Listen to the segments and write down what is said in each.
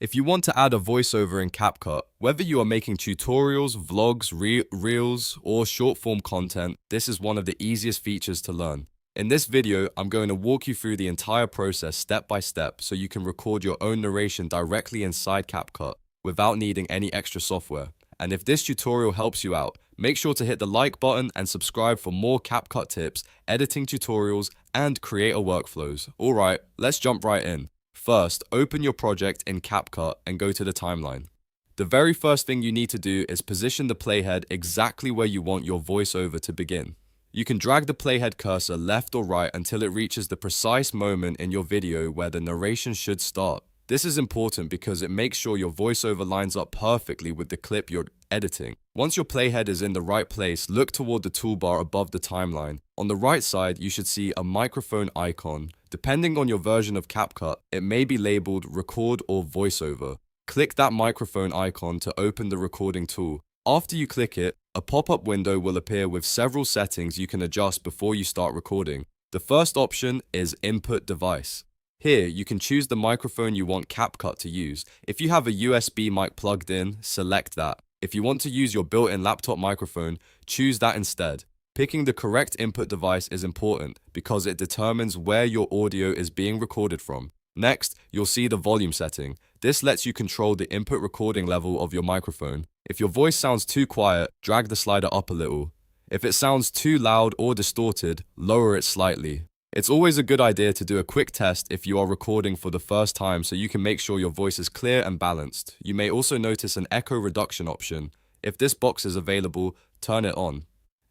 If you want to add a voiceover in CapCut, whether you are making tutorials, vlogs, reels, or short-form content, this is one of the easiest features to learn. In this video, I'm going to walk you through the entire process step by step so you can record your own narration directly inside CapCut without needing any extra software. And if this tutorial helps you out, make sure to hit the like button and subscribe for more CapCut tips, editing tutorials, and creator workflows. Alright, let's jump right in. First, open your project in CapCut and go to the timeline. The very first thing you need to do is position the playhead exactly where you want your voiceover to begin. You can drag the playhead cursor left or right until it reaches the precise moment in your video where the narration should start. This is important because it makes sure your voiceover lines up perfectly with the clip you're editing. Once your playhead is in the right place, look toward the toolbar above the timeline. On the right side, you should see a microphone icon. Depending on your version of CapCut, it may be labeled Record or Voiceover. Click that microphone icon to open the recording tool. After you click it, a pop-up window will appear with several settings you can adjust before you start recording. The first option is Input Device. Here, you can choose the microphone you want CapCut to use. If you have a USB mic plugged in, select that. If you want to use your built-in laptop microphone, choose that instead. Picking the correct input device is important because it determines where your audio is being recorded from. Next, you'll see the volume setting. This lets you control the input recording level of your microphone. If your voice sounds too quiet, drag the slider up a little. If it sounds too loud or distorted, lower it slightly. It's always a good idea to do a quick test if you are recording for the first time so you can make sure your voice is clear and balanced. You may also notice an echo reduction option. If this box is available, turn it on.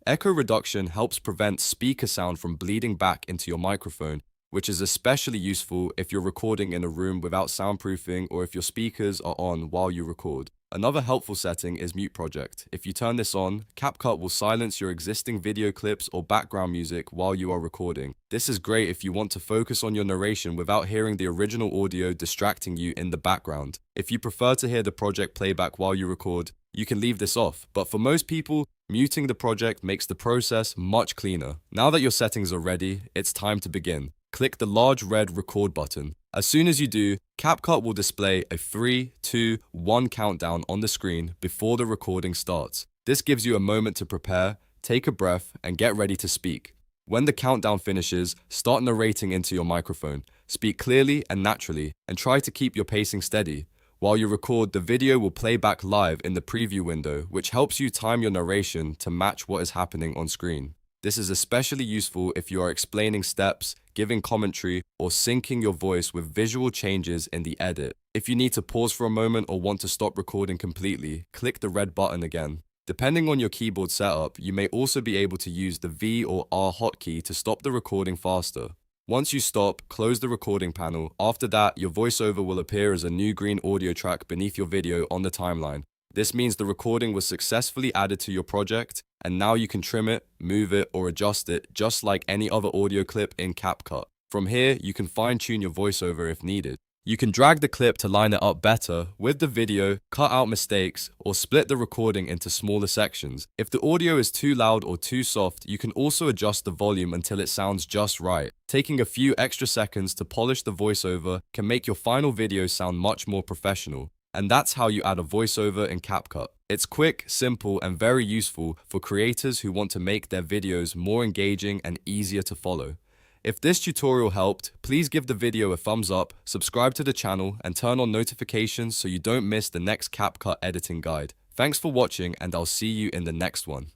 Echo reduction helps prevent speaker sound from bleeding back into your microphone, which is especially useful if you're recording in a room without soundproofing or if your speakers are on while you record. Another helpful setting is Mute Project. If you turn this on, CapCut will silence your existing video clips or background music while you are recording. This is great if you want to focus on your narration without hearing the original audio distracting you in the background. If you prefer to hear the project playback while you record, you can leave this off, but for most people, muting the project makes the process much cleaner. Now that your settings are ready, it's time to begin. Click the large red record button. As soon as you do, CapCut will display a 3, 2, 1 countdown on the screen before the recording starts. This gives you a moment to prepare, take a breath, and get ready to speak. When the countdown finishes, start narrating into your microphone. Speak clearly and naturally, and try to keep your pacing steady. While you record, the video will play back live in the preview window, which helps you time your narration to match what is happening on screen. This is especially useful if you are explaining steps, giving commentary, or syncing your voice with visual changes in the edit. If you need to pause for a moment or want to stop recording completely, click the red button again. Depending on your keyboard setup, you may also be able to use the V or R hotkey to stop the recording faster. Once you stop, close the recording panel. After that, your voiceover will appear as a new green audio track beneath your video on the timeline. This means the recording was successfully added to your project, and now you can trim it, move it, or adjust it just like any other audio clip in CapCut. From here, you can fine-tune your voiceover if needed. You can drag the clip to line it up better with the video, cut out mistakes, or split the recording into smaller sections. If the audio is too loud or too soft, you can also adjust the volume until it sounds just right. Taking a few extra seconds to polish the voiceover can make your final video sound much more professional. And that's how you add a voiceover in CapCut. It's quick, simple, and very useful for creators who want to make their videos more engaging and easier to follow. If this tutorial helped, please give the video a thumbs up, subscribe to the channel, and turn on notifications so you don't miss the next CapCut editing guide. Thanks for watching, and I'll see you in the next one.